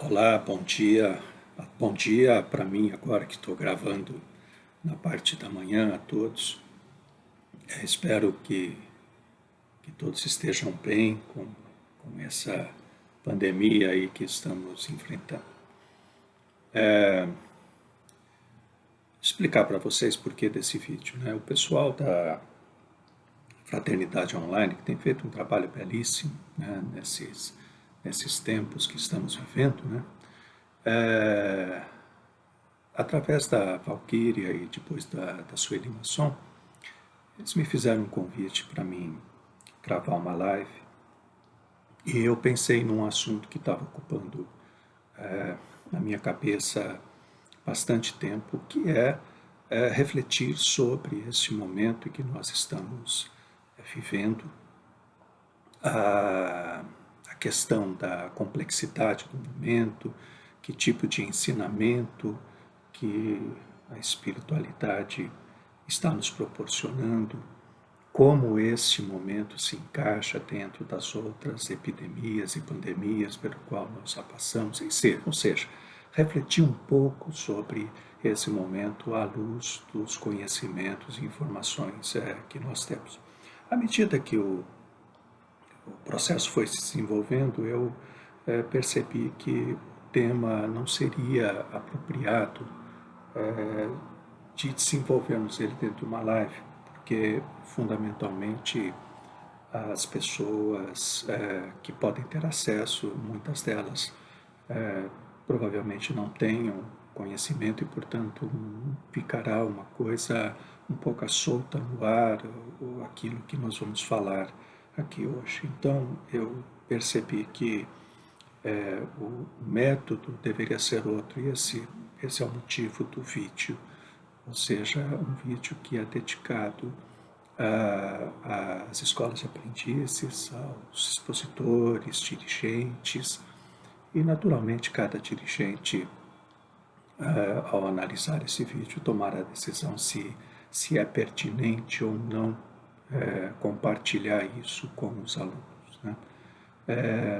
Olá, bom dia. Bom dia para mim agora que estou gravando na parte da manhã a todos. Espero que todos estejam bem com essa pandemia aí que estamos enfrentando. Explicar para vocês por que desse vídeo, né? O pessoal da Fraternidade Online que tem feito um trabalho belíssimo, né? Nesses tempos que estamos vivendo, né? Através da Valkyria e depois da Sueli Masson, eles me fizeram um convite para mim gravar uma live e eu pensei num assunto que estava ocupando na minha cabeça bastante tempo, que é refletir sobre esse momento em que nós estamos vivendo, a questão da complexidade do momento, que tipo de ensinamento que a espiritualidade está nos proporcionando, como esse momento se encaixa dentro das outras epidemias e pandemias pelo qual nós já passamos, ou seja, refletir um pouco sobre esse momento à luz dos conhecimentos e informações que nós temos. À medida que o processo foi se desenvolvendo, eu percebi que o tema não seria apropriado de desenvolvermos ele dentro de uma live, porque fundamentalmente as pessoas que podem ter acesso, muitas delas provavelmente não tenham conhecimento e, portanto, ficará uma coisa um pouco solta no ar, ou aquilo que nós vamos falar aqui hoje. Então, eu percebi que o método deveria ser outro, e esse é o motivo do vídeo, ou seja, um vídeo que é dedicado às escolas de aprendizes, aos expositores, dirigentes, e naturalmente cada dirigente, ao analisar esse vídeo, tomar a decisão se é pertinente ou não compartilhar isso com os alunos, né?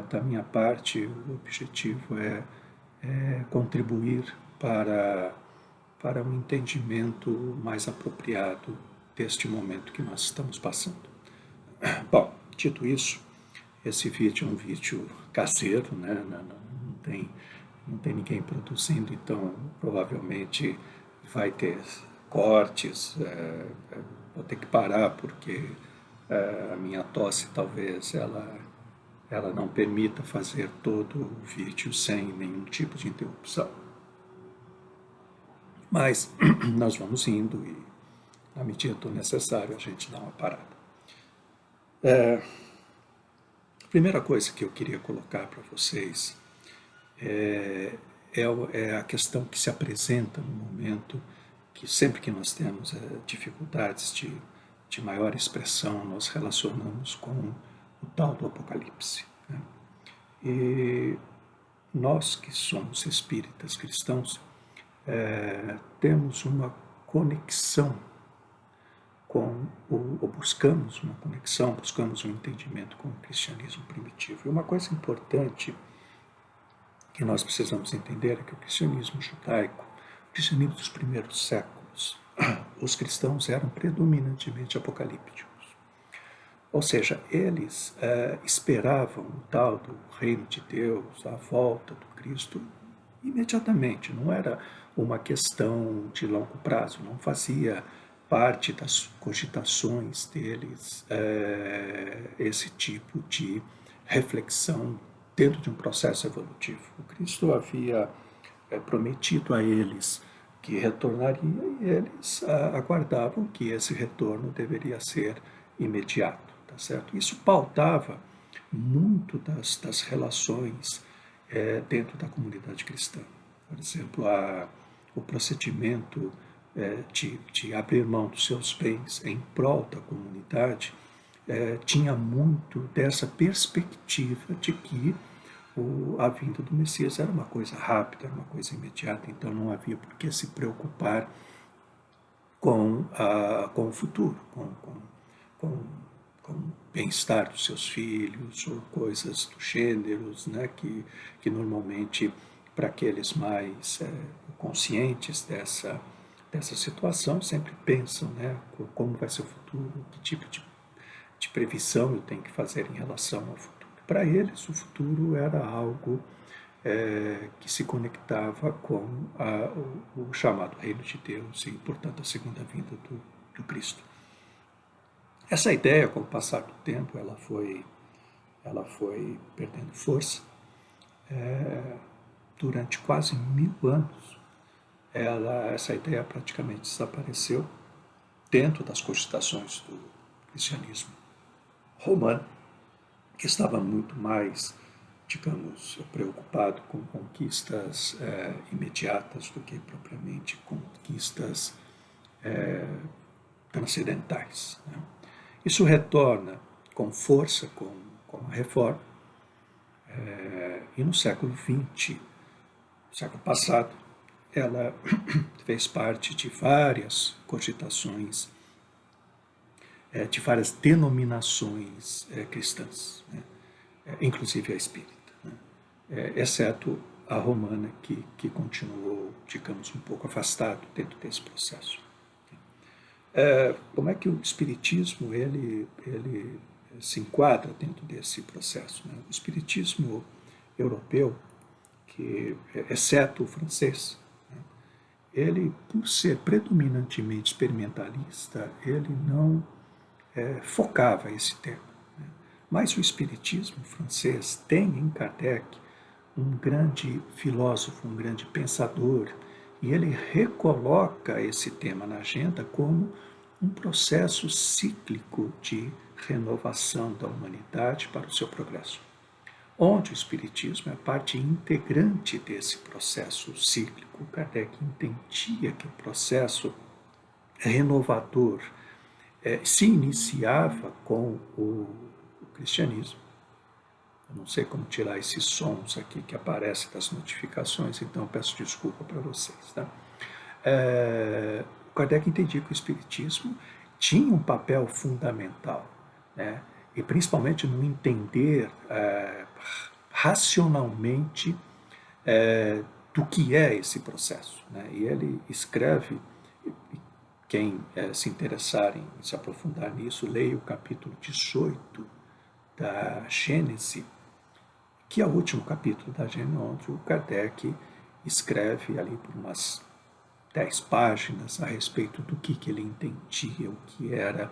Da minha parte, o objetivo é contribuir para um entendimento mais apropriado deste momento que nós estamos passando. Bom, dito isso, esse vídeo é um vídeo caseiro, né? Não tem ninguém produzindo, então provavelmente vai ter cortes, vou ter que parar porque a minha tosse talvez ela não permita fazer todo o vídeo sem nenhum tipo de interrupção. Mas nós vamos indo e, na medida do necessário, a gente dá uma parada. A primeira coisa que eu queria colocar para vocês é a questão que se apresenta no momento que sempre que nós temos dificuldades de maior expressão, nós relacionamos com o tal do Apocalipse, né? E nós que somos espíritas cristãos temos uma conexão ou buscamos uma conexão, buscamos um entendimento com o cristianismo primitivo. E uma coisa importante que nós precisamos entender é que o cristianismo judaico, o cristianismo dos primeiros séculos, os cristãos eram predominantemente apocalípticos. Ou seja, eles esperavam o tal do reino de Deus, a volta do Cristo, imediatamente. Não era uma questão de longo prazo, não fazia parte das cogitações deles esse tipo de reflexão dentro de um processo evolutivo. O Cristo havia prometido a eles que retornaria e eles aguardavam que esse retorno deveria ser imediato, tá certo? Isso pautava muito das relações dentro da comunidade cristã. Por exemplo, o procedimento de abrir mão dos seus bens em prol da comunidade tinha muito dessa perspectiva de que a vinda do Messias era uma coisa rápida, era uma coisa imediata, então não havia por que se preocupar com o futuro, com o bem-estar dos seus filhos ou coisas do gênero, né, que normalmente para aqueles mais conscientes dessa situação, sempre pensam, né, como vai ser o futuro, que tipo de previsão eu tenho que fazer em relação ao futuro. Para eles, o futuro era algo que se conectava com o chamado Reino de Deus e, portanto, a segunda vinda do Cristo. Essa ideia, com o passar do tempo, ela foi perdendo força. Durante quase 1000 anos, essa ideia praticamente desapareceu dentro das cogitações do cristianismo romano, que estava muito mais, digamos, preocupado com conquistas imediatas do que propriamente conquistas transcendentais. Né? Isso retorna com força com a Reforma, e no século XX, século passado, ela fez parte de várias cogitações, de várias denominações cristãs, né? Inclusive a espírita, né? Exceto a romana, que continuou, digamos, um pouco afastado dentro desse processo. Como é que o espiritismo ele se enquadra dentro desse processo? Né? O espiritismo europeu, que, exceto o francês, né, ele, por ser predominantemente experimentalista, ele não focava esse tema. Né? Mas o espiritismo francês tem em Kardec um grande filósofo, um grande pensador, e ele recoloca esse tema na agenda como um processo cíclico de renovação da humanidade para o seu progresso, onde o espiritismo é parte integrante desse processo cíclico. Kardec entendia que o processo renovador se iniciava com o cristianismo. Eu não sei como tirar esses sons aqui que aparecem das notificações, então peço desculpa para vocês. Tá? Kardec entendia que o espiritismo tinha um papel fundamental, né? E principalmente no entender racionalmente do que é esse processo. Né? E ele escreve, quem se interessar em se aprofundar nisso, leia o capítulo 18 da Gênese, que é o último capítulo da Gênese, onde o Kardec escreve ali por umas 10 páginas a respeito do que ele entendia, o que era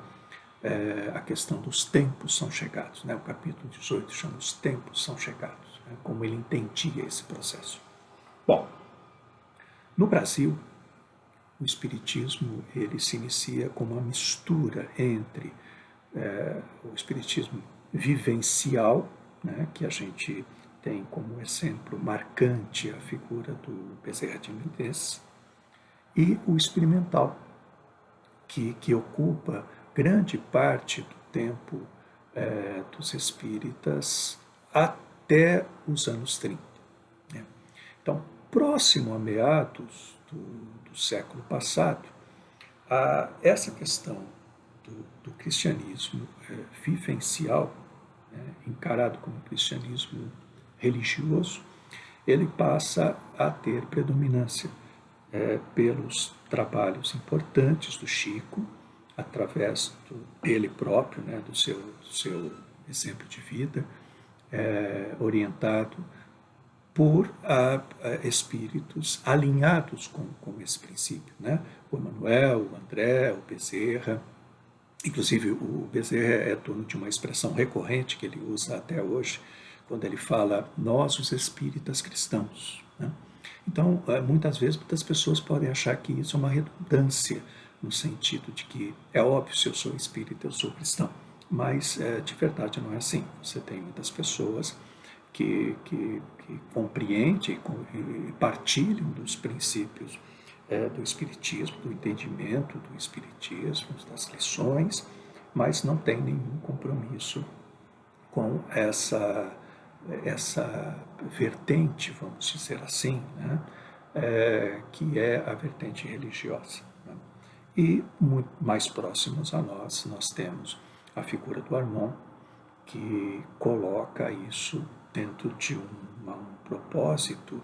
a questão dos tempos são chegados. Né? O capítulo 18 chama Os Tempos São Chegados, né? Como ele entendia esse processo. Bom, no Brasil, o espiritismo ele se inicia com uma mistura entre o espiritismo vivencial, né, que a gente tem como exemplo marcante a figura do Bezerra de Menezes, e o experimental, que ocupa grande parte do tempo dos espíritas até os anos 30. Né? Então, próximo a meados do século passado, essa questão do cristianismo vivencial, né, encarado como cristianismo religioso, ele passa a ter predominância pelos trabalhos importantes do Chico, através dele próprio, né, do seu exemplo de vida, orientado por espíritos alinhados com esse princípio. Né? O Emmanuel, o André, o Bezerra. Inclusive, o Bezerra é dono de uma expressão recorrente que ele usa até hoje, quando ele fala nós, os espíritas cristãos. Né? Então, muitas vezes, muitas pessoas podem achar que isso é uma redundância, no sentido de que é óbvio, se eu sou espírita, eu sou cristão. Mas, de verdade, não é assim. Você tem muitas pessoas que compreendem e partilham dos princípios do espiritismo, do entendimento do espiritismo, das lições, mas não tem nenhum compromisso com essa vertente, vamos dizer assim, né? Que é a vertente religiosa. Né? E muito mais próximos a nós temos a figura do Armand, que coloca isso dentro de um propósito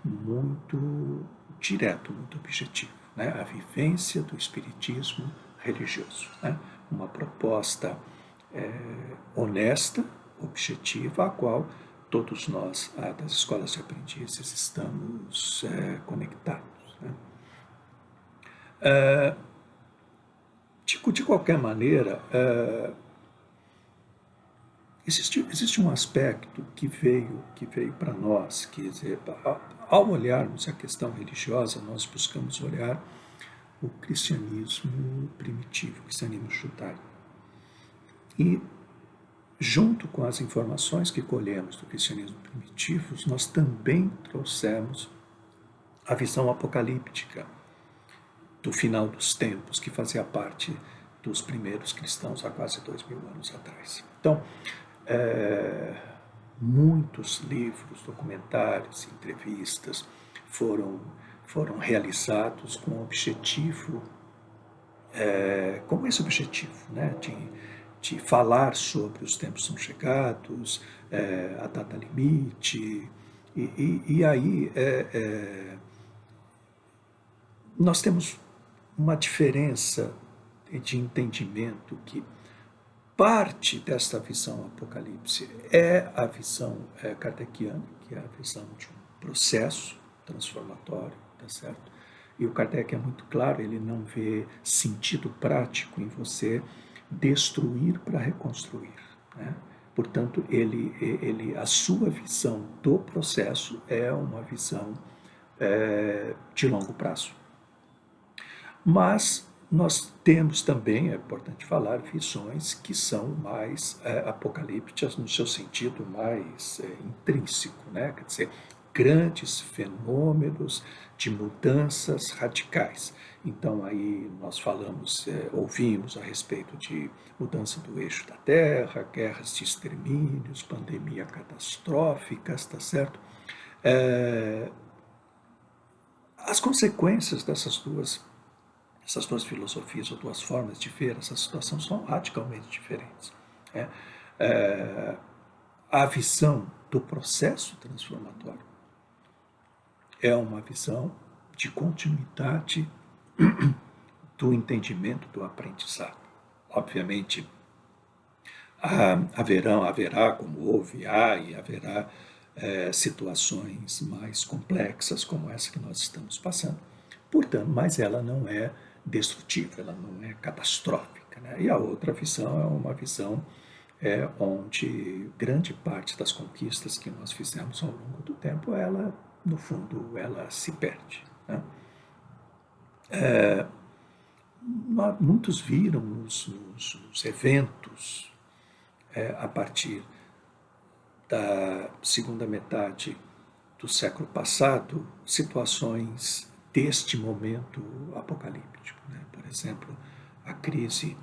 muito direto, muito objetivo, né? A vivência do espiritismo religioso, né? Uma proposta honesta, objetiva, a qual todos nós das escolas de aprendizes estamos conectados, né? De qualquer maneira, existe um aspecto que veio para nós, quer dizer, ao olharmos a questão religiosa, nós buscamos olhar o cristianismo primitivo, o cristianismo judaico. E, junto com as informações que colhemos do cristianismo primitivo, nós também trouxemos a visão apocalíptica do final dos tempos, que fazia parte dos primeiros cristãos há quase 2000 anos atrás. Então, muitos livros, documentários, entrevistas foram realizados com o objetivo, com esse objetivo, né, de falar sobre os tempos são chegados, a data limite, e aí nós temos uma diferença de entendimento que parte desta visão apocalipse é a visão kardeciana, que é a visão de um processo transformatório, tá certo? E o Kardec é muito claro, ele não vê sentido prático em você destruir para reconstruir, né? Portanto, a sua visão do processo é uma visão de longo prazo. Mas nós temos também, é importante falar, visões que são mais apocalípticas no seu sentido mais intrínseco, né? Quer dizer, grandes fenômenos de mudanças radicais. Então aí nós ouvimos a respeito de mudança do eixo da Terra, guerras de extermínios, pandemias catastróficas, tá certo? As consequências dessas duas filosofias ou duas formas de ver essa situação são radicalmente diferentes. A visão do processo transformatório é uma visão de continuidade do entendimento do aprendizado. Obviamente, haverá, como haverá situações mais complexas como essa que nós estamos passando. Portanto, mas ela não é destrutiva, ela não é catastrófica, né? E a outra visão é uma visão onde grande parte das conquistas que nós fizemos ao longo do tempo, ela, no fundo, ela se perde, né? Muitos viram nos eventos a partir da segunda metade do século passado situações deste momento apocalíptico, né? Por exemplo, a crise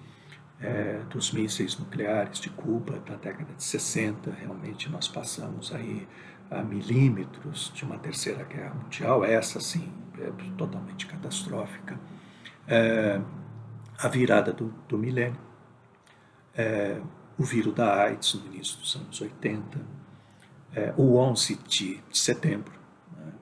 dos mísseis nucleares de Cuba da década de 60, realmente nós passamos aí a milímetros de uma terceira guerra mundial, essa sim, totalmente catastrófica. A virada do milênio, o vírus da AIDS no início dos anos 80, o 11 de setembro, né?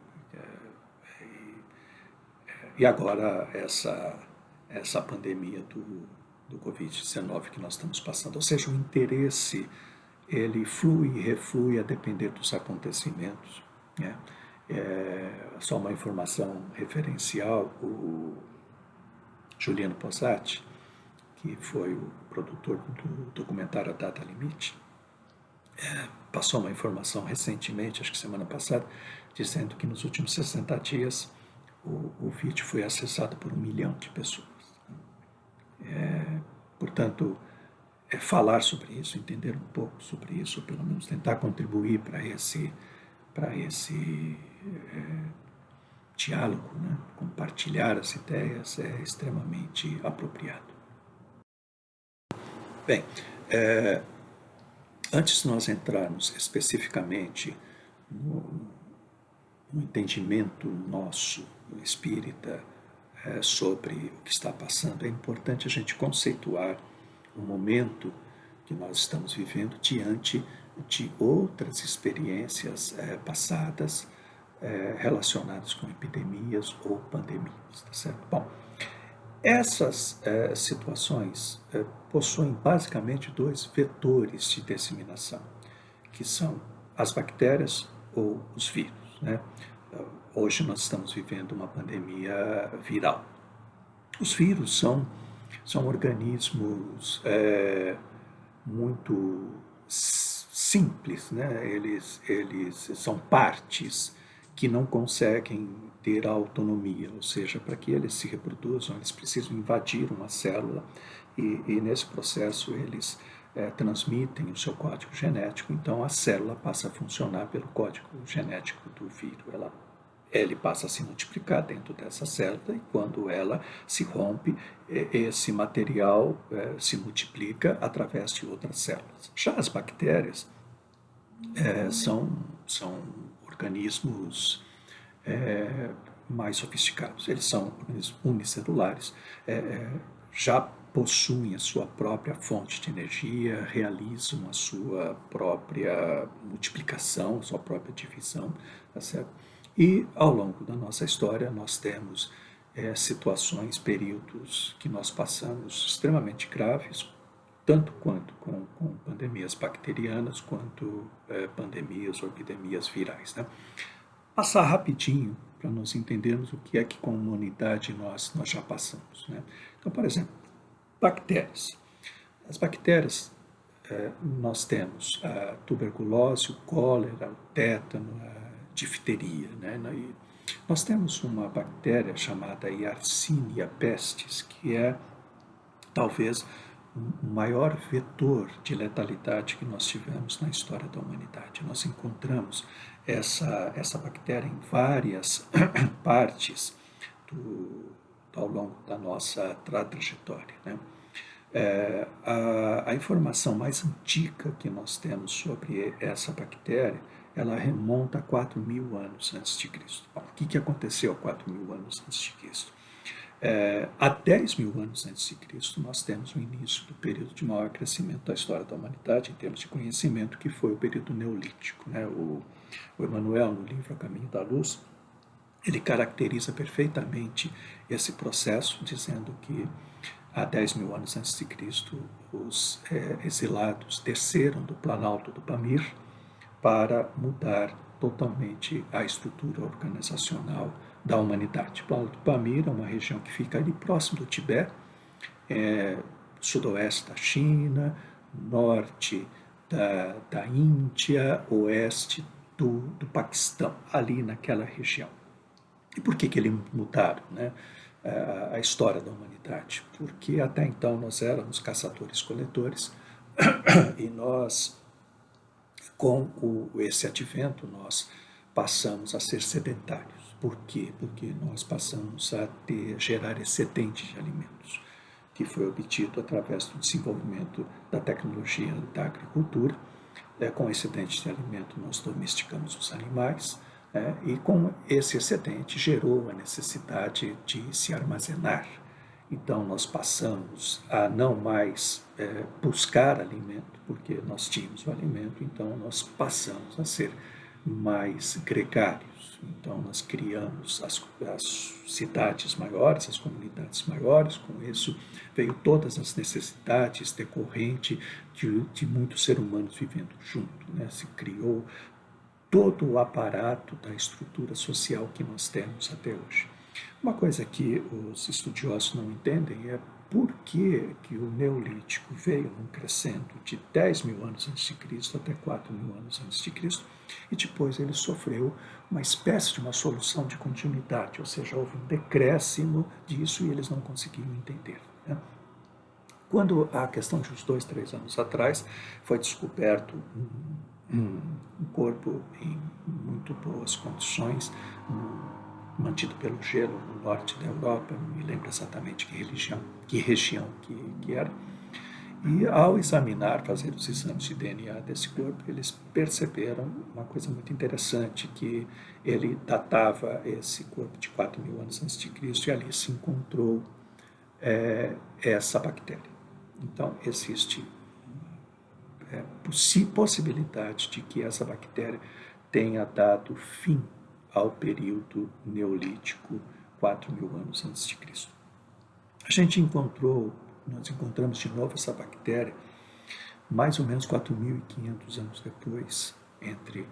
E agora essa pandemia do Covid-19 que nós estamos passando. Ou seja, o interesse, ele flui e reflui a depender dos acontecimentos, né? Só uma informação referencial, o Juliano Possati, que foi o produtor do documentário A Data Limite, passou uma informação recentemente, acho que semana passada, dizendo que nos últimos 60 dias o vídeo foi acessado por 1 milhão de pessoas. Portanto, falar sobre isso, entender um pouco sobre isso, ou pelo menos tentar contribuir para esse diálogo, né? Compartilhar as ideias é extremamente apropriado. Bem, antes de nós entrarmos especificamente no entendimento nosso, espírita, sobre o que está passando, é importante a gente conceituar o momento que nós estamos vivendo diante de outras experiências passadas, relacionadas com epidemias ou pandemias, tá certo? Bom, essas situações possuem basicamente dois vetores de disseminação, que são as bactérias ou os vírus, né? Hoje nós estamos vivendo uma pandemia viral. Os vírus são organismos muito simples, né? Eles são partes que não conseguem ter autonomia, ou seja, para que eles se reproduzam, eles precisam invadir uma célula e nesse processo eles transmitem o seu código genético, então a célula passa a funcionar pelo código genético do vírus. Ele passa a se multiplicar dentro dessa célula e quando ela se rompe, esse material se multiplica através de outras células. Já as bactérias são organismos mais sofisticados. Eles são organismos unicelulares, já possuem a sua própria fonte de energia, realizam a sua própria multiplicação, a sua própria divisão, tá certo? E ao longo da nossa história nós temos situações, períodos que nós passamos extremamente graves, tanto quanto com pandemias bacterianas, quanto pandemias ou epidemias virais, né? Passar rapidinho para nós entendermos o que é que com a humanidade nós já passamos, né? Então, por exemplo, bactérias. As bactérias, nós temos a tuberculose, o cólera, o tétano, a difteria, né? E nós temos uma bactéria chamada Yersinia pestis, que é talvez o maior vetor de letalidade que nós tivemos na história da humanidade. Nós encontramos essa bactéria em várias partes ao longo da nossa trajetória, né? A informação mais antiga que nós temos sobre essa bactéria, ela remonta a 4.000 anos antes de Cristo. Bom, o que aconteceu há 4.000 anos antes de Cristo? Há 10.000 anos antes de Cristo, nós temos o início do período de maior crescimento da história da humanidade em termos de conhecimento, que foi o período neolítico, né? O Emmanuel, no livro A Caminho da Luz, ele caracteriza perfeitamente esse processo, dizendo que há 10.000 anos antes de Cristo, os exilados desceram do Planalto do Pamir para mudar totalmente a estrutura organizacional da humanidade. O Planalto do Pamir é uma região que fica ali próximo do Tibete, sudoeste da China, norte da Índia, oeste do Paquistão, ali naquela região. E por que eles mudaram, né, a história da humanidade? Porque até então nós éramos caçadores-coletores e nós, com esse advento, nós passamos a ser sedentários. Por quê? Porque nós passamos a gerar excedente de alimentos, que foi obtido através do desenvolvimento da tecnologia da agricultura. Com excedente de alimento, nós domesticamos os animais, e com esse excedente gerou a necessidade de se armazenar. Então, nós passamos a não mais buscar alimento, porque nós tínhamos o alimento, então nós passamos a ser mais gregários. Então, nós criamos as cidades maiores, as comunidades maiores, com isso veio todas as necessidades decorrentes de muitos seres humanos vivendo junto, né? Se criou todo o aparato da estrutura social que nós temos até hoje. Uma coisa que os estudiosos não entendem é por que o Neolítico veio num crescendo de 10.000 anos antes de Cristo até 4.000 anos antes de Cristo e depois ele sofreu uma espécie de uma solução de continuidade, ou seja, houve um decréscimo disso e eles não conseguiam entender, né? Quando a questão de uns 2, 3 anos atrás foi descoberto um corpo em muito boas condições, mantido pelo gelo no norte da Europa, não me lembro exatamente que região que era, e ao examinar, fazer os exames de DNA desse corpo, eles perceberam uma coisa muito interessante, que ele datava esse corpo de 4.000 anos antes de Cristo e ali se encontrou essa bactéria. Então, existe possibilidade de que essa bactéria tenha dado fim ao período neolítico, 4.000 anos antes de Cristo. Nós encontramos de novo essa bactéria mais ou menos 4.500 anos depois, entre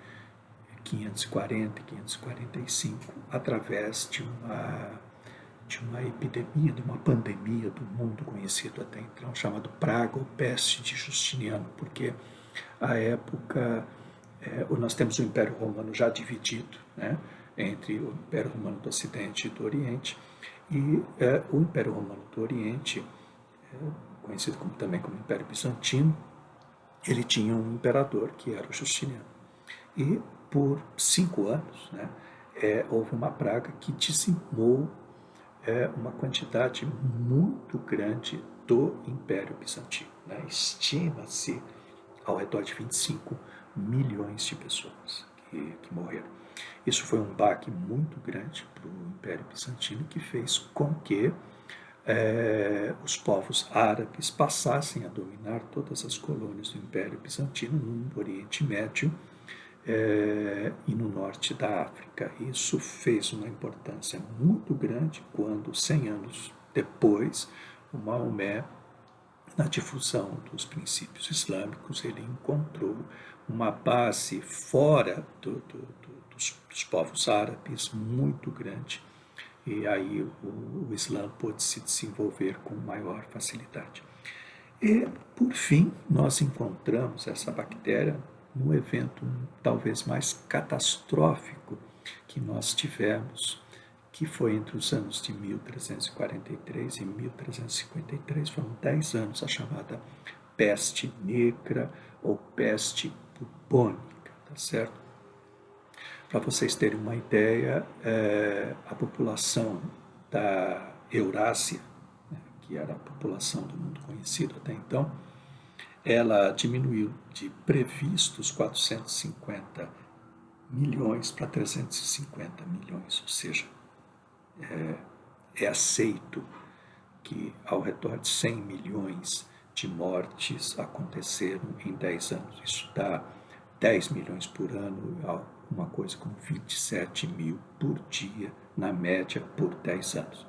540 e 545, através de uma epidemia, de uma pandemia do mundo conhecido até então, chamado Praga ou Peste de Justiniano, porque à época nós temos o Império Romano já dividido, né, entre o Império Romano do Ocidente e do Oriente, e o Império Romano do Oriente, conhecido também como Império Bizantino, ele tinha um imperador que era o Justiniano. E por 5 anos, né, houve uma praga que dizimou uma quantidade muito grande do Império Bizantino. Né? Estima-se ao redor de 25 milhões de pessoas que morreram. Isso foi um baque muito grande para o Império Bizantino, que fez com que os povos árabes passassem a dominar todas as colônias do Império Bizantino no Oriente Médio e no norte da África. Isso fez uma importância muito grande quando, 100 anos depois, o Maomé, na difusão dos princípios islâmicos, ele encontrou uma base fora dos povos árabes muito grande, e aí o Islã pôde se desenvolver com maior facilidade. E, por fim, nós encontramos essa bactéria num evento talvez mais catastrófico que nós tivemos, que foi entre os anos de 1343 e 1353, foram 10 anos, a chamada peste negra ou peste bubônica, tá certo? Para vocês terem uma ideia, a população da Eurásia, né, que era a população do mundo conhecido até então, ela diminuiu de previstos 450 milhões para 350 milhões, ou seja, é aceito que ao redor de 100 milhões de mortes aconteceram em 10 anos. Isso dá 10 milhões por ano, uma coisa como 27 mil por dia, na média, por 10 anos.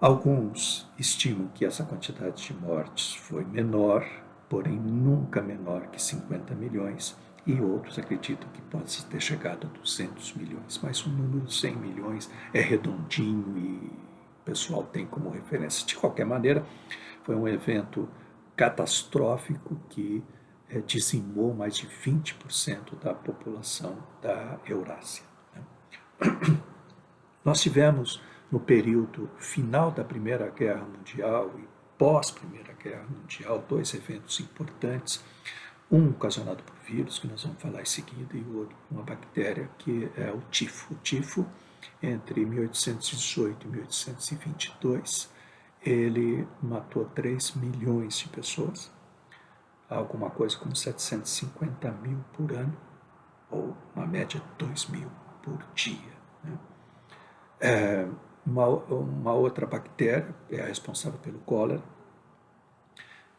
Alguns estimam que essa quantidade de mortes foi menor, porém nunca menor que 50 milhões, e outros acreditam que pode ter chegado a 200 milhões, mas o número de 100 milhões é redondinho e o pessoal tem como referência. De qualquer maneira, foi um evento catastrófico que dizimou mais de 20% da população da Eurásia. Nós tivemos, no período final da Primeira Guerra Mundial e pós-Primeira Guerra Mundial, 2 eventos importantes, um ocasionado por vírus, que nós vamos falar em seguida, e o outro, uma bactéria, que é o tifo. O tifo, entre 1818 e 1822, ele matou 3 milhões de pessoas, alguma coisa como 750 mil por ano, ou uma média de 2 mil por dia. Né? Uma outra bactéria é a responsável pelo cólera,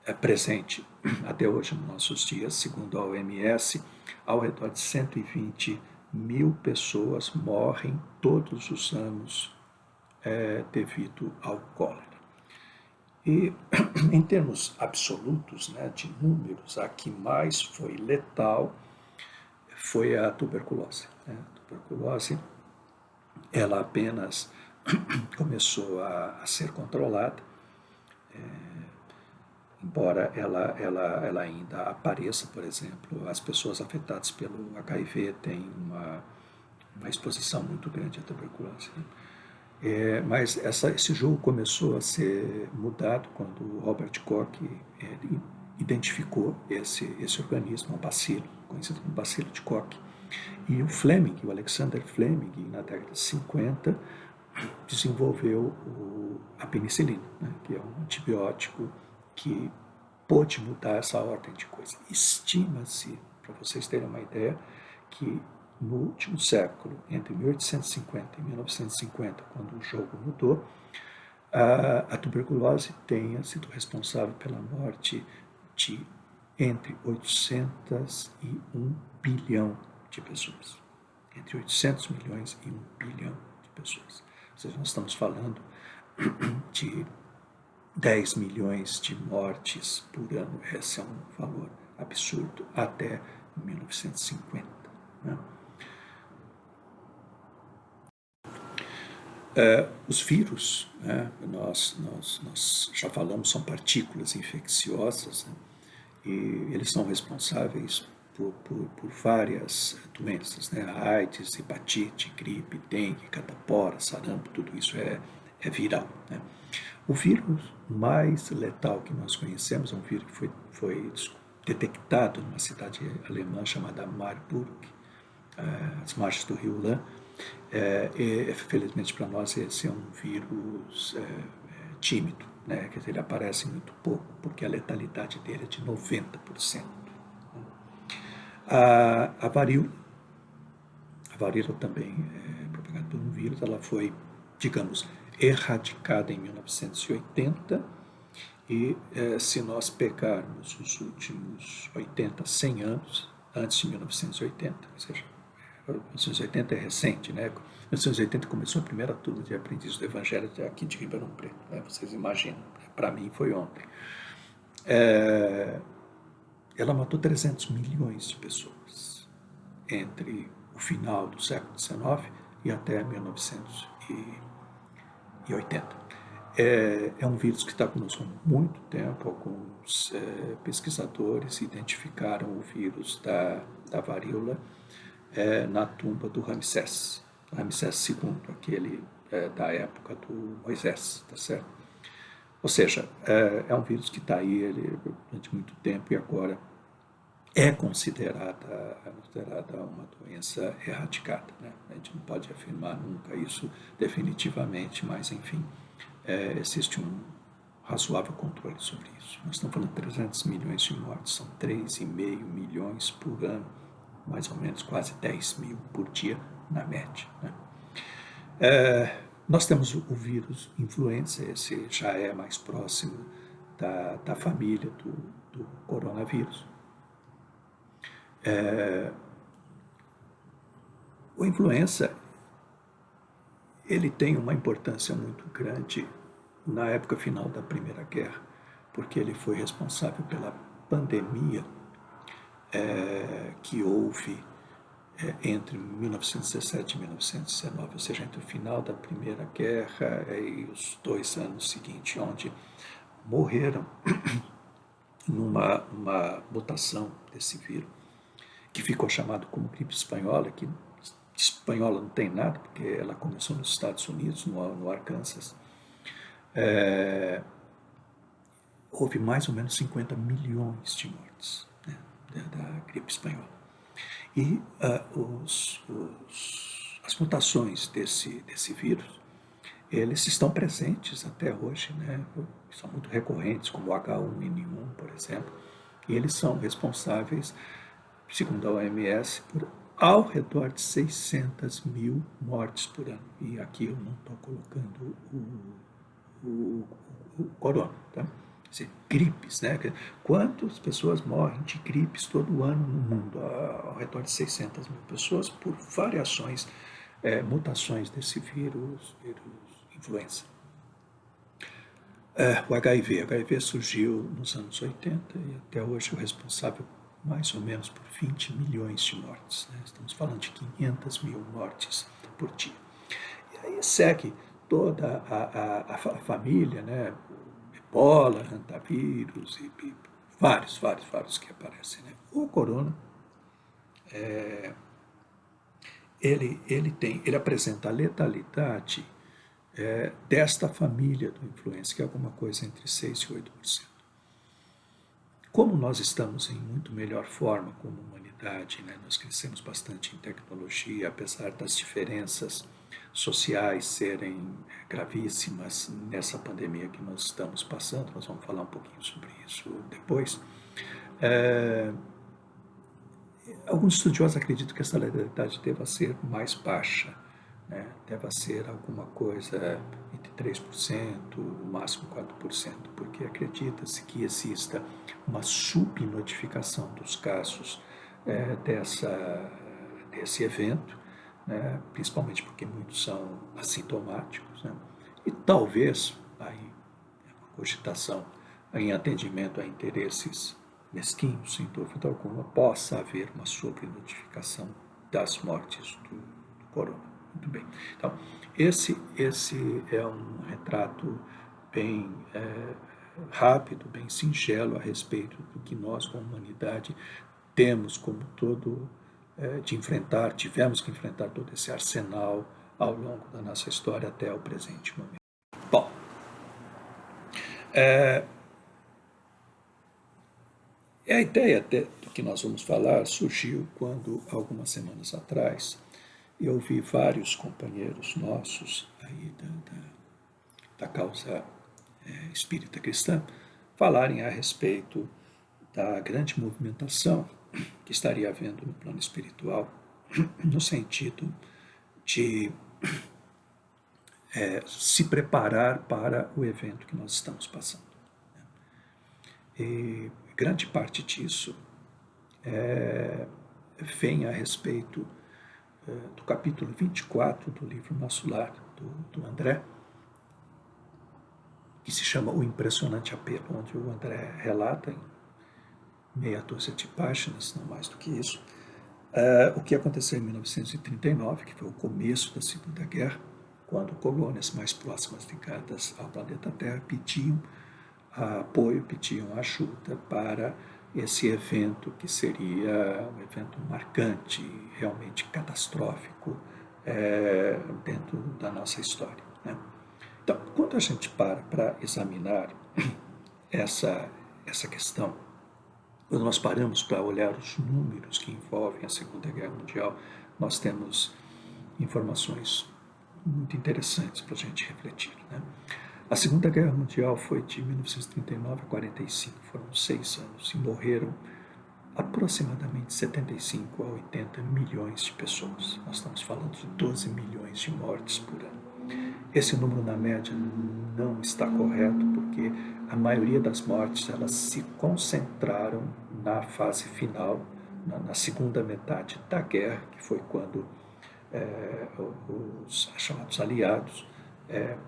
é presente até hoje nos nossos dias, segundo a OMS, ao redor de 120 mil pessoas morrem todos os anos devido ao cólera. E em termos absolutos, né, de números, a que mais foi letal foi a tuberculose. Né? A tuberculose, ela apenas começou a ser controlada, embora ela ainda apareça. Por exemplo, as pessoas afetadas pelo HIV têm uma exposição muito grande à tuberculose. Né? Mas esse jogo começou a ser mudado quando o Robert Koch identificou esse organismo, o bacilo, conhecido como bacilo de Koch. E o Alexander Fleming, na década de 50, desenvolveu a penicilina, né, que é um antibiótico que pôde mudar essa ordem de coisas. Estima-se, para vocês terem uma ideia, que no último século, entre 1850 e 1950, quando o jogo mudou, a tuberculose tenha sido responsável pela morte de entre 800 e 1 bilhão de pessoas. entre 800 milhões e 1 bilhão de pessoas. Ou seja, nós estamos falando de 10 milhões de mortes por ano. Esse é um valor absurdo até 1950. Né? Os vírus, né, nós já falamos, são partículas infecciosas, né, e eles são responsáveis por várias doenças, né, AIDS, hepatite, gripe, dengue, catapora, sarampo, tudo isso é viral. Né. O vírus mais letal que nós conhecemos é um vírus que foi detectado numa cidade alemã chamada Marburg, às margens do rio Lahn. Felizmente para nós esse é um vírus tímido, né? Quer dizer, ele aparece muito pouco, porque a letalidade dele é de 90%. A varíola também é propagada por um vírus, ela foi, digamos, erradicada em 1980, e se nós pegarmos os últimos 80, 100 anos, antes de 1980, ou seja, 1980 é recente, né? 1980 começou a primeira turma de aprendizes do Evangelho aqui de Ribeirão Preto, né? Vocês imaginam, para mim foi ontem. Ela matou 300 milhões de pessoas entre o final do século XIX e até 1980. É um vírus que está conosco há muito tempo. Alguns pesquisadores identificaram o vírus da varíola na tumba do Ramsés II, aquele da época do Moisés, tá certo? Ou seja, é um vírus que está aí durante muito tempo e agora é considerada uma doença erradicada, né? A gente não pode afirmar nunca isso definitivamente, mas, enfim, existe um razoável controle sobre isso. Nós estamos falando de 300 milhões de mortes, são 3,5 milhões por ano, mais ou menos quase 10 mil por dia, na média. Né? Nós temos o vírus influenza, esse já é mais próximo da família do coronavírus. O influenza, ele tem uma importância muito grande na época final da Primeira Guerra, porque ele foi responsável pela pandemia que houve entre 1917 e 1919, ou seja, entre o final da Primeira Guerra e os 2 anos seguintes, onde morreram numa mutação desse vírus, que ficou chamado como gripe espanhola, que espanhola não tem nada, porque ela começou nos Estados Unidos, no Arkansas. Houve mais ou menos 50 milhões de mortes, né, da gripe espanhola. E as mutações desse vírus, eles estão presentes até hoje, né? São muito recorrentes, como o H1N1, por exemplo, e eles são responsáveis, segundo a OMS, por ao redor de 600 mil mortes por ano. E aqui eu não estou colocando o corona, tá? Gripes, né? Quantas pessoas morrem de gripes todo ano no mundo? Ao redor de 600 mil pessoas por variações, mutações desse vírus influenza. O HIV surgiu nos anos 80 e até hoje é o responsável mais ou menos por 20 milhões de mortes. Né? Estamos falando de 500 mil mortes por dia. E aí segue toda a família, né? Ebola, hantavírus e vários que aparecem. Né? O corona, ele apresenta a letalidade desta família do influenza, que é alguma coisa entre 6% e 8%. Como nós estamos em muito melhor forma como humanidade, né? Nós crescemos bastante em tecnologia, apesar das diferenças sociais serem gravíssimas nessa pandemia que nós estamos passando, nós vamos falar um pouquinho sobre isso depois. Alguns estudiosos acreditam que essa letalidade deva ser mais baixa, né? Deva ser alguma coisa entre 3%, no máximo 4%, porque acredita-se que exista uma subnotificação dos casos desse evento, né? Principalmente porque muitos são assintomáticos, né? E talvez, aí é uma cogitação em atendimento a interesses mesquinhos, sem dúvida alguma, possa haver uma sobrenotificação das mortes do corona. Muito bem. Então, esse é um retrato bem rápido, bem singelo a respeito do que nós, como humanidade, temos como todo tivemos que enfrentar todo esse arsenal ao longo da nossa história até o presente momento. Bom, a ideia do que nós vamos falar surgiu quando, algumas semanas atrás, eu vi vários companheiros nossos aí da causa espírita cristã falarem a respeito da grande movimentação que estaria havendo no plano espiritual, no sentido de se preparar para o evento que nós estamos passando. E grande parte disso vem a respeito do capítulo 24 do livro Nosso Lar, do André, que se chama O Impressionante Apelo, onde o André relata em meia dúzia de páginas, não mais do que isso, o que aconteceu em 1939, que foi o começo da Segunda Guerra, quando colônias mais próximas ligadas ao planeta Terra pediam apoio, pediam ajuda para esse evento que seria um evento marcante, realmente catastrófico dentro da nossa história, né? Então, quando a gente para examinar essa questão, quando nós paramos para olhar os números que envolvem a Segunda Guerra Mundial, nós temos informações muito interessantes para a gente refletir, né? A Segunda Guerra Mundial foi de 1939 a 45, foram 6 anos, e morreram aproximadamente 75 a 80 milhões de pessoas. Nós estamos falando de 12 milhões de mortes por ano. Esse número, na média, não está correto, porque a maioria das mortes elas se concentraram na fase final, na segunda metade da guerra, que foi quando os chamados aliados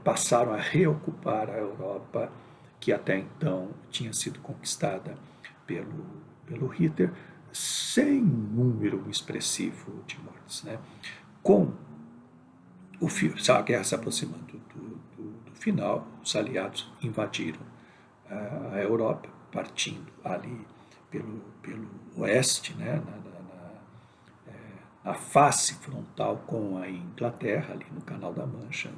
passaram a reocupar a Europa, que até então tinha sido conquistada pelo Hitler, sem número expressivo de mortes, né? Com a guerra se aproximando do final, os aliados invadiram a Europa, partindo ali pelo oeste, né, na face frontal com a Inglaterra, ali no Canal da Mancha,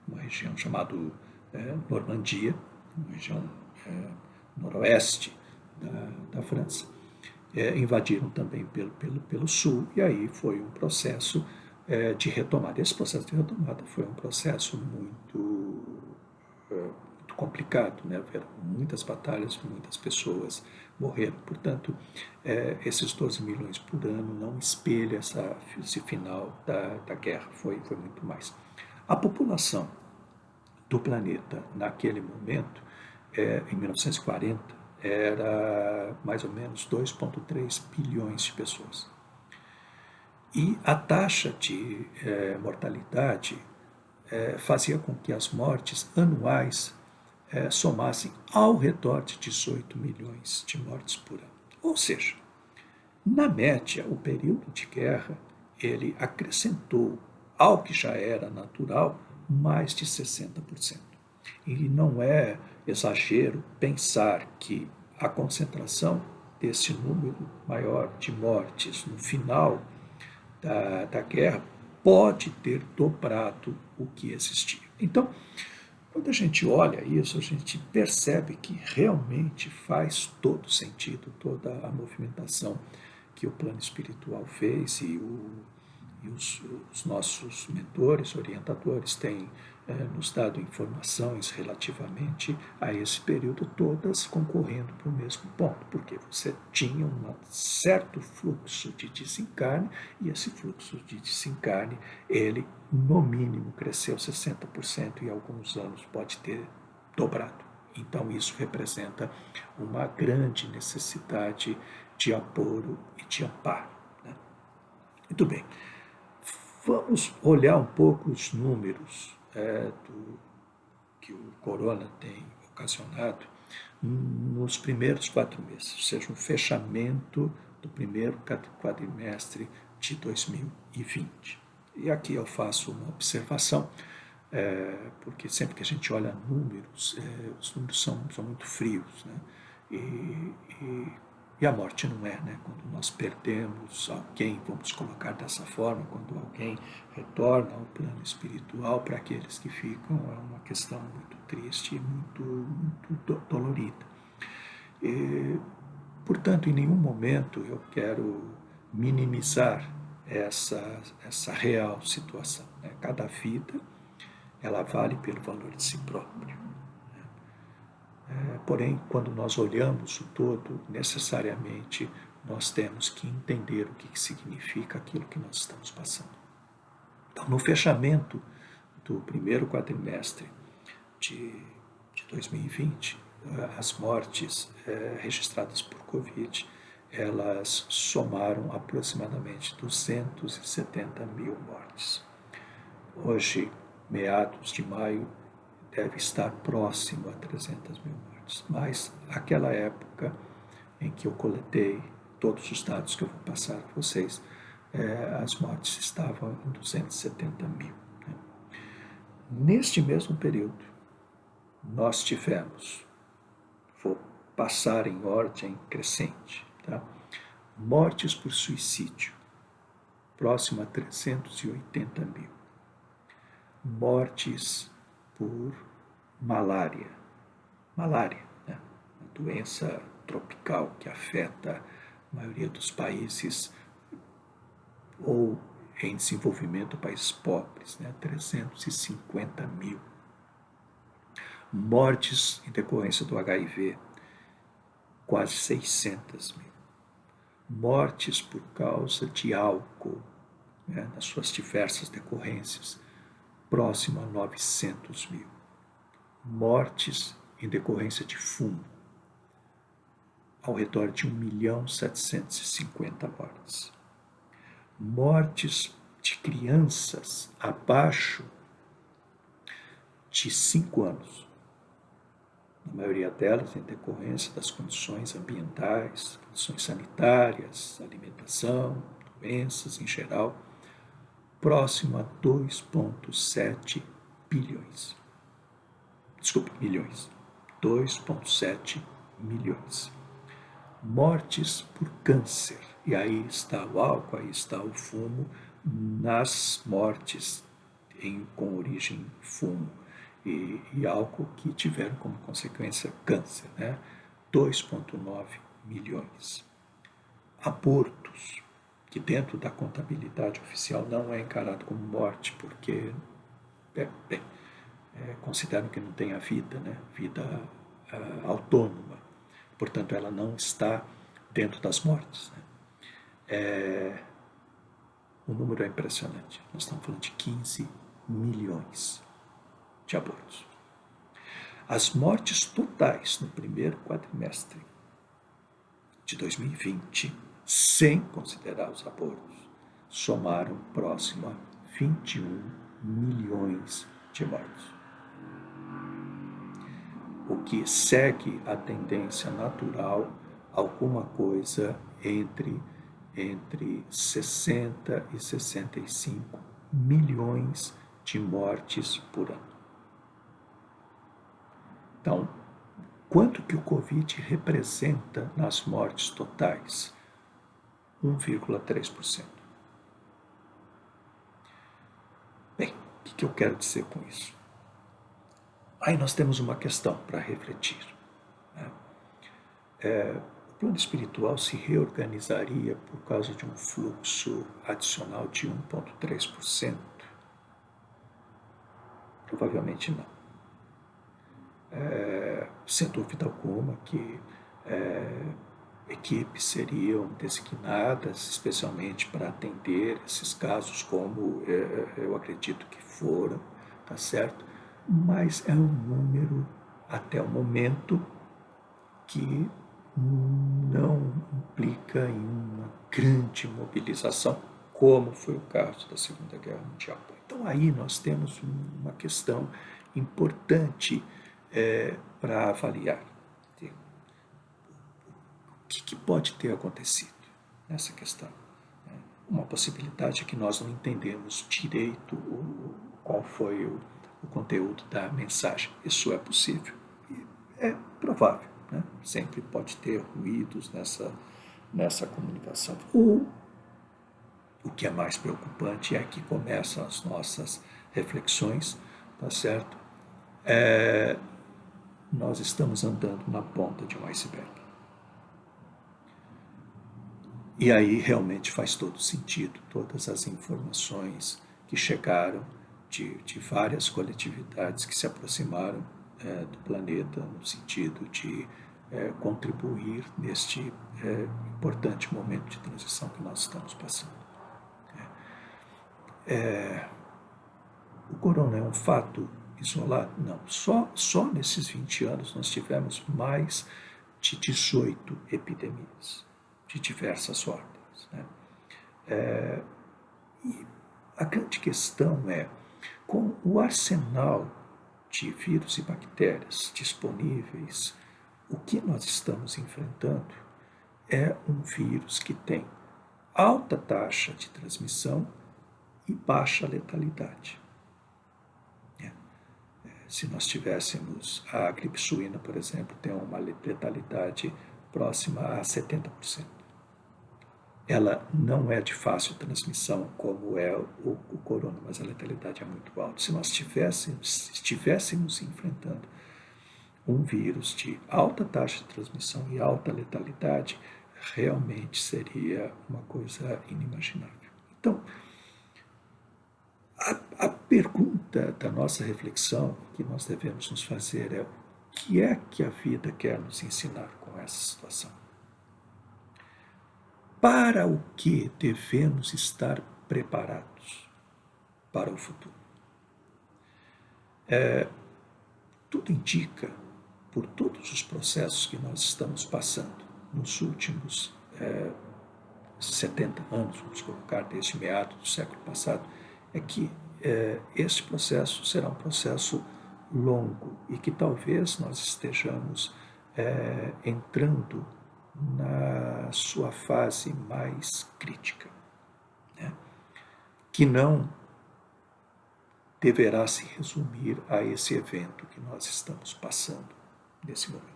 numa região chamada Normandia, uma região noroeste da França. Invadiram também pelo sul, e aí foi um processo de retomada. Esse processo de retomada foi um processo muito complicado, né? Houveram muitas batalhas, muitas pessoas morreram. Portanto, esses 12 milhões por ano não espelha esse final da guerra, foi muito mais. A população do planeta naquele momento, em 1940, era mais ou menos 2,3 bilhões de pessoas. E a taxa de mortalidade fazia com que as mortes anuais somassem ao redor de 18 milhões de mortes por ano. Ou seja, na média, o período de guerra ele acrescentou ao que já era natural mais de 60%. E não é exagero pensar que a concentração desse número maior de mortes no final da guerra pode ter dobrado o que existia. Então, quando a gente olha isso, a gente percebe que realmente faz todo sentido, toda a movimentação que o plano espiritual fez e os nossos mentores, orientadores têm nos dado informações relativamente a esse período, todas concorrendo para o mesmo ponto, porque você tinha um certo fluxo de desencarne, e esse fluxo de desencarne, ele no mínimo cresceu 60% e alguns anos pode ter dobrado. Então isso representa uma grande necessidade de apoio e de amparo, né? Muito bem. Vamos olhar um pouco os números que o corona tem ocasionado nos primeiros 4 meses, ou seja, o fechamento do primeiro quadrimestre de 2020. E aqui eu faço uma observação, porque sempre que a gente olha números, os números são muito frios, né? E a morte não é, né? Quando nós perdemos alguém, vamos colocar dessa forma, quando alguém retorna ao plano espiritual, para aqueles que ficam, é uma questão muito triste e muito dolorida. Portanto, em nenhum momento eu quero minimizar essa real situação, né? Cada vida, ela vale pelo valor de si próprio. Porém, quando nós olhamos o todo, necessariamente nós temos que entender o que significa aquilo que nós estamos passando. Então, no fechamento do primeiro quadrimestre de 2020, as mortes registradas por Covid, elas somaram aproximadamente 270 mil mortes. Hoje, meados de maio, deve estar próximo a 300 mil mortes. Mas aquela época em que eu coletei todos os dados que eu vou passar para vocês, as mortes estavam em 270 mil. Né? Neste mesmo período, nós tivemos, vou passar em ordem crescente, tá? Mortes por suicídio, próximo a 380 mil. Mortes por malária, né? Uma doença tropical que afeta a maioria dos países ou em desenvolvimento, países pobres, né? 350 mil. Mortes em decorrência do HIV, quase 600 mil. Mortes por causa de álcool, né? Nas suas diversas decorrências, próximo a 900 mil. Mortes em decorrência de fumo, ao redor de 1.750.000 mortes. Mortes de crianças abaixo de 5 anos, na maioria delas em decorrência das condições ambientais, condições sanitárias, alimentação, doenças em geral, próximo a 2,7 bilhões. Milhões. 2,7 milhões. Mortes por câncer. E aí está o álcool, aí está o fumo, nas mortes com origem fumo e álcool que tiveram como consequência câncer, né? 2,9 milhões. Abortos, que dentro da contabilidade oficial não é encarado como morte, porque consideram que não tem a vida, né? Vida autônoma. Portanto, ela não está dentro das mortes. Né? O número é impressionante. Nós estamos falando de 15 milhões de abortos. As mortes totais no primeiro quadrimestre de 2020, sem considerar os abortos, somaram próximo a 21 milhões de mortos. O que segue a tendência natural, alguma coisa entre 60 e 65 milhões de mortes por ano. Então, quanto que o Covid representa nas mortes totais? 1,3%. Bem, o que eu quero dizer com isso? Aí nós temos uma questão para refletir. Né? O plano espiritual se reorganizaria por causa de um fluxo adicional de 1,3%? Provavelmente não. Sem dúvida alguma que equipes seriam designadas especialmente para atender esses casos, como eu acredito que foram, tá certo? Mas é um número, até o momento, que não implica em uma grande mobilização, como foi o caso da Segunda Guerra Mundial. Então aí nós temos uma questão importante para avaliar. O que pode ter acontecido nessa questão? Uma possibilidade é que nós não entendemos direito qual foi o conteúdo da mensagem. Isso é possível e é provável. Né? Sempre pode ter ruídos nessa comunicação. O que é mais preocupante é que começam as nossas reflexões, tá certo? Nós estamos andando na ponta de um iceberg. E aí realmente faz todo sentido, todas as informações que chegaram de várias coletividades que se aproximaram do planeta no sentido de contribuir neste importante momento de transição que nós estamos passando. O corona é um fato isolado? Não. Só nesses 20 anos nós tivemos mais de 18 epidemias de diversas ordens. Né? E a grande questão é, com o arsenal de vírus e bactérias disponíveis, o que nós estamos enfrentando é um vírus que tem alta taxa de transmissão e baixa letalidade. Se nós tivéssemos a gripe suína, por exemplo, tem uma letalidade próxima a 70%. Ela não é de fácil transmissão como é o corona, mas a letalidade é muito alta. Se nós estivéssemos enfrentando um vírus de alta taxa de transmissão e alta letalidade, realmente seria uma coisa inimaginável. Então, a pergunta da nossa reflexão que nós devemos nos fazer é: o que é que a vida quer nos ensinar com essa situação? Para o que devemos estar preparados para o futuro? Tudo indica, por todos os processos que nós estamos passando nos últimos 70 anos, vamos colocar, desde meados do século passado, é que este processo será um processo longo e que talvez nós estejamos entrando na sua fase mais crítica, né? Que não deverá se resumir a esse evento que nós estamos passando nesse momento.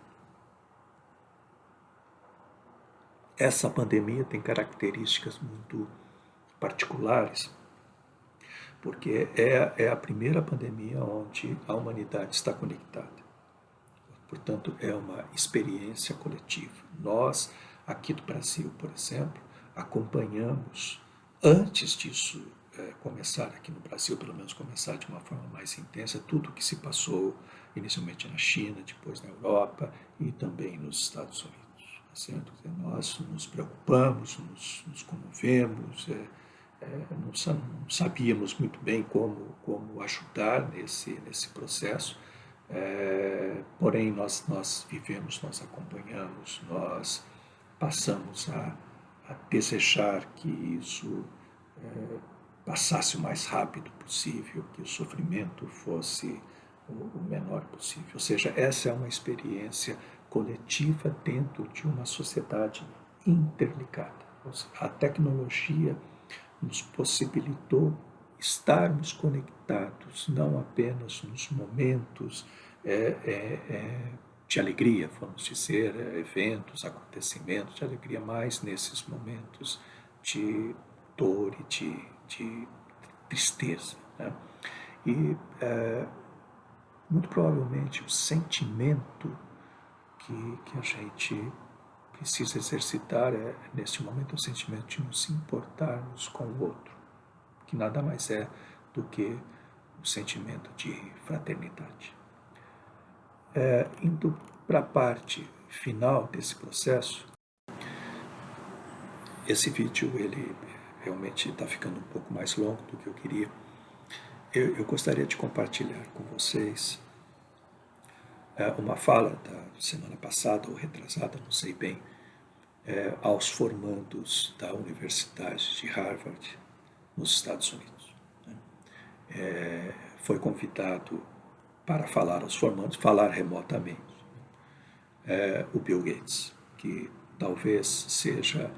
Essa pandemia tem características muito particulares, porque é a primeira pandemia onde a humanidade está conectada. Portanto, é uma experiência coletiva. Nós, aqui do Brasil, por exemplo, acompanhamos, antes disso começar aqui no Brasil, pelo menos começar de uma forma mais intensa, tudo o que se passou inicialmente na China, depois na Europa e também nos Estados Unidos. Certo? Nós nos preocupamos, nos comovemos, não sabíamos muito bem como ajudar nesse processo, porém nós vivemos, nós acompanhamos, nós passamos a desejar que isso passasse o mais rápido possível, que o sofrimento fosse o menor possível. Ou seja, essa é uma experiência coletiva dentro de uma sociedade interligada. A tecnologia nos possibilitou estarmos conectados, não apenas nos momentos de alegria, vamos dizer, eventos, acontecimentos de alegria, mas nesses momentos de dor e de tristeza. Né? E muito provavelmente o sentimento que a gente precisa exercitar neste momento, o sentimento de nos importarmos com o outro, que nada mais é do que o sentimento de fraternidade. Indo para a parte final desse processo, esse vídeo ele realmente está ficando um pouco mais longo do que eu queria. Eu gostaria de compartilhar com vocês uma fala da semana passada ou retrasada, não sei bem, aos formandos da Universidade de Harvard, nos Estados Unidos. Foi convidado para falar aos formandos, falar remotamente. O Bill Gates, que talvez seja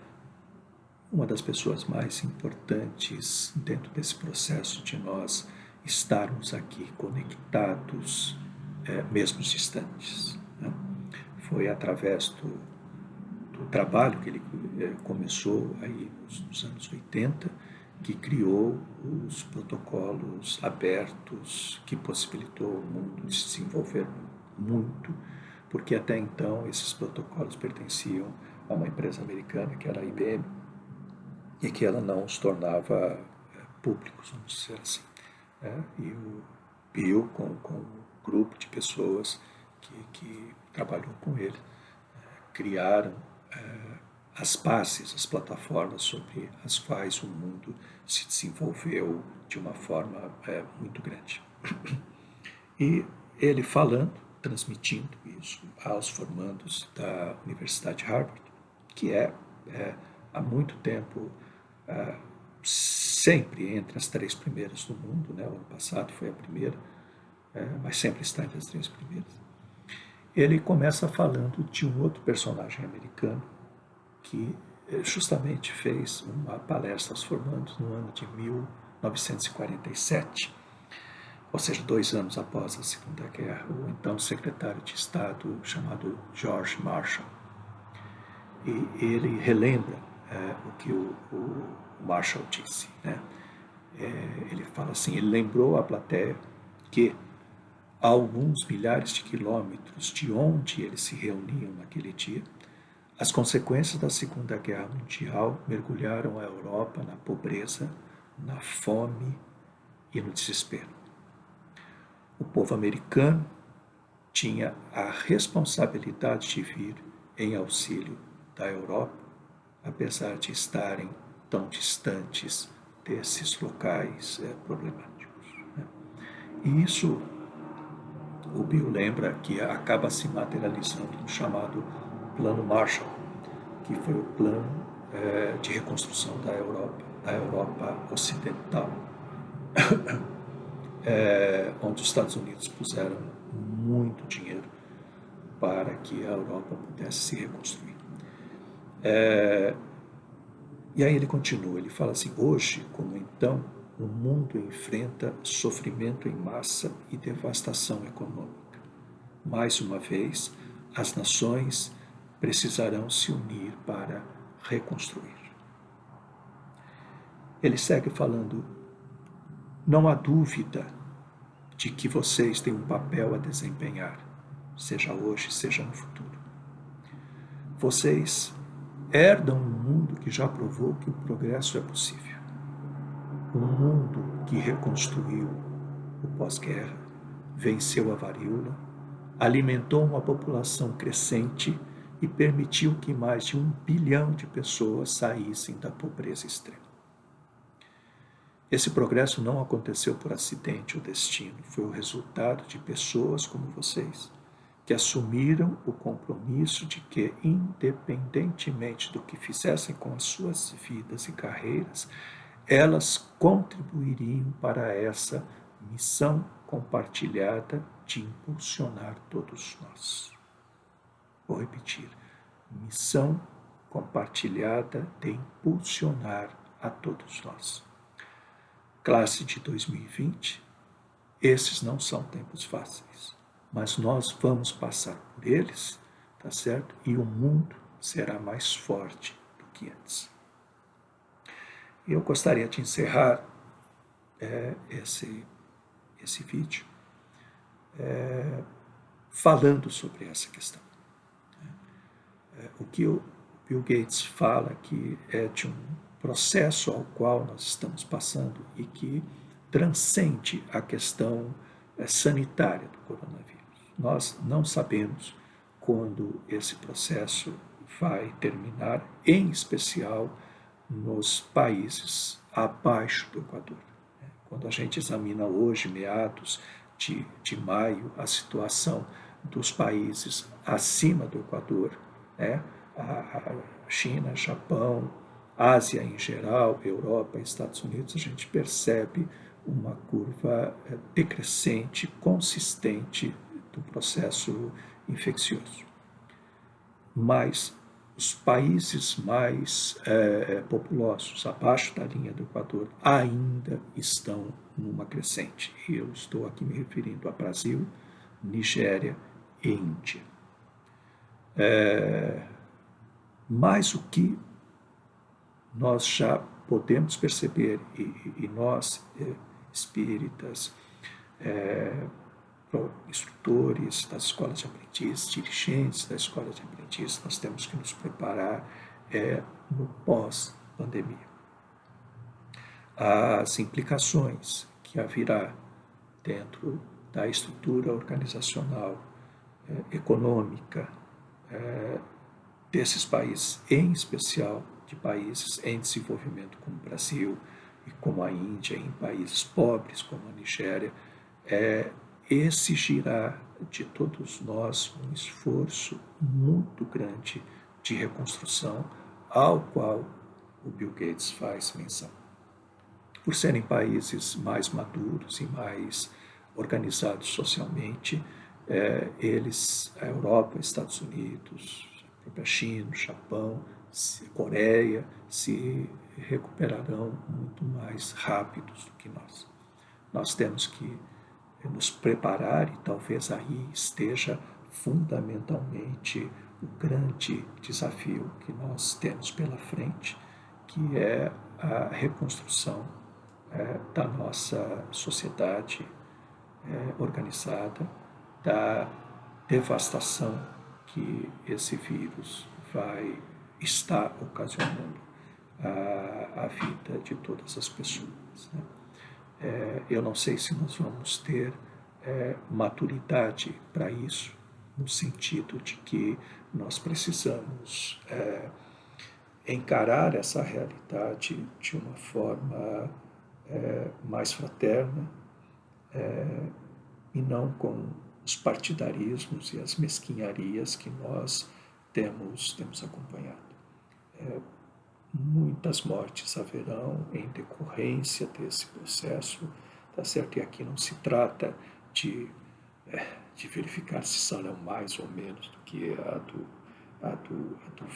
uma das pessoas mais importantes dentro desse processo de nós estarmos aqui conectados, mesmo distantes. Né? Foi através do trabalho que ele começou aí nos anos 80, que criou os protocolos abertos, que possibilitou o mundo se desenvolver muito, porque até então esses protocolos pertenciam a uma empresa americana, que era a IBM, e que ela não os tornava públicos, vamos dizer assim. E o Bill, com um grupo de pessoas que trabalhou com ele, criaram as bases, as plataformas sobre as quais o mundo se desenvolveu de uma forma muito grande. E ele falando, transmitindo isso aos formandos da Universidade de Harvard, que há muito tempo sempre entre as 3 primeiras do mundo, né? O ano passado foi a primeira, mas sempre está entre as 3 primeiras. Ele começa falando de um outro personagem americano que justamente fez uma palestra aos formandos no ano de 1947, ou seja, 2 anos após a Segunda Guerra, o então secretário de Estado chamado George Marshall. E ele relembra o que o Marshall disse. Né? Ele fala assim, ele lembrou à plateia que a alguns milhares de quilômetros de onde eles se reuniam naquele dia, as consequências da Segunda Guerra Mundial mergulharam a Europa na pobreza, na fome e no desespero. O povo americano tinha a responsabilidade de vir em auxílio da Europa, apesar de estarem tão distantes desses locais problemáticos. Né? E isso, o Bill lembra que acaba se materializando no chamado Plano Marshall, que foi o plano de reconstrução da Europa Ocidental, onde os Estados Unidos puseram muito dinheiro para que a Europa pudesse se reconstruir. E aí ele continua, ele fala assim, hoje, como então, o mundo enfrenta sofrimento em massa e devastação econômica. Mais uma vez, as nações precisarão se unir para reconstruir. Ele segue falando, não há dúvida de que vocês têm um papel a desempenhar, seja hoje, seja no futuro. Vocês herdam um mundo que já provou que o progresso é possível. Um mundo que reconstruiu o pós-guerra, venceu a varíola, alimentou uma população crescente e permitiu que mais de 1 bilhão de pessoas saíssem da pobreza extrema. Esse progresso não aconteceu por acidente ou destino, foi o resultado de pessoas como vocês, que assumiram o compromisso de que, independentemente do que fizessem com as suas vidas e carreiras, elas contribuiriam para essa missão compartilhada de impulsionar todos nós. Vou repetir, missão compartilhada de impulsionar a todos nós. Classe de 2020, esses não são tempos fáceis, mas nós vamos passar por eles, tá certo? E o mundo será mais forte do que antes. E eu gostaria de encerrar esse vídeo falando sobre essa questão. O que o Bill Gates fala que é de um processo ao qual nós estamos passando e que transcende a questão sanitária do coronavírus. Nós não sabemos quando esse processo vai terminar, em especial nos países abaixo do Equador. Quando a gente examina hoje, meados de maio, a situação dos países acima do Equador, a China, Japão, Ásia em geral, Europa, Estados Unidos, a gente percebe uma curva decrescente, consistente do processo infeccioso. Mas os países mais populosos, abaixo da linha do Equador, ainda estão numa crescente. E eu estou aqui me referindo a Brasil, Nigéria e Índia. Mas o que nós já podemos perceber, e nós, espíritas, instrutores das escolas de aprendiz, dirigentes da escola de aprendiz, nós temos que nos preparar no pós-pandemia. As implicações que haverá dentro da estrutura organizacional, econômica, desses países, em especial de países em desenvolvimento como o Brasil e como a Índia, em países pobres como a Nigéria, exigirá de todos nós um esforço muito grande de reconstrução, ao qual o Bill Gates faz menção. Por serem países mais maduros e mais organizados socialmente, eles, a Europa, Estados Unidos, a própria China, o Japão, Coreia, se recuperarão muito mais rápidos do que nós. Nós temos que nos preparar, e talvez aí esteja fundamentalmente o grande desafio que nós temos pela frente, que é a reconstrução da nossa sociedade organizada, da devastação que esse vírus vai estar ocasionando à vida de todas as pessoas, né? Eu não sei se nós vamos ter maturidade para isso, no sentido de que nós precisamos encarar essa realidade de uma forma mais fraterna e não com os partidarismos e as mesquinharias que nós temos acompanhado. Muitas mortes haverão em decorrência desse processo, tá certo? E aqui não se trata de verificar se serão mais ou menos do que a do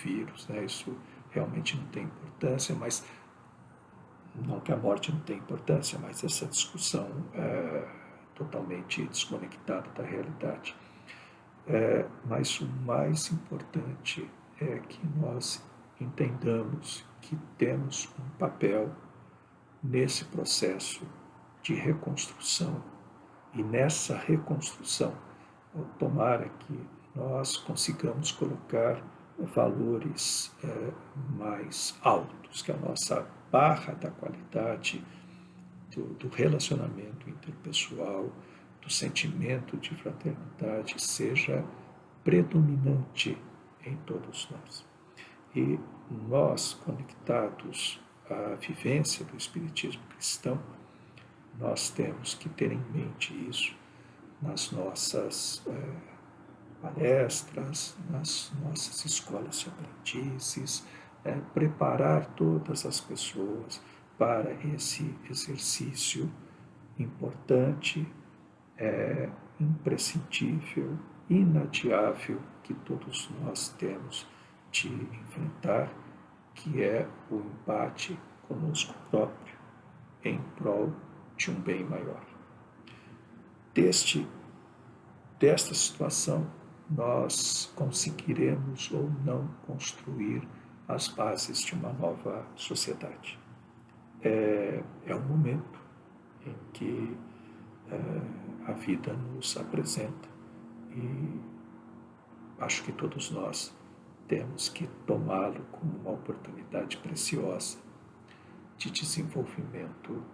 vírus, né? Isso realmente não tem importância, mas não que a morte não tenha importância, mas essa discussão totalmente desconectada da realidade. Mas o mais importante é que nós entendamos que temos um papel nesse processo de reconstrução, e nessa reconstrução, tomara que nós consigamos colocar valores mais altos, que a nossa barra da qualidade do relacionamento interpessoal, do sentimento de fraternidade seja predominante em todos nós. E nós, conectados à vivência do Espiritismo cristão, nós temos que ter em mente isso nas nossas palestras, nas nossas escolas de aprendizes, preparar todas as pessoas para esse exercício importante, imprescindível, inadiável que todos nós temos de enfrentar, que é o embate conosco próprio em prol de um bem maior. Desta situação, nós conseguiremos ou não construir as bases de uma nova sociedade. É um momento em que a vida nos apresenta, e acho que todos nós temos que tomá-lo como uma oportunidade preciosa de desenvolvimento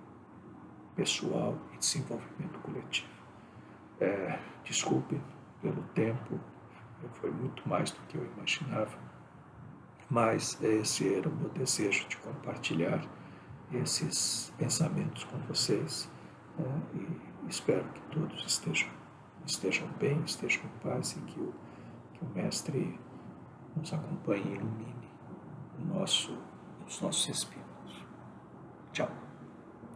pessoal e desenvolvimento coletivo. Desculpe pelo tempo, foi muito mais do que eu imaginava, mas esse era o meu desejo de compartilhar esses pensamentos com vocês, e espero que todos estejam bem, estejam em paz, e que o Mestre nos acompanhe e ilumine os dos nossos espíritos. Tchau.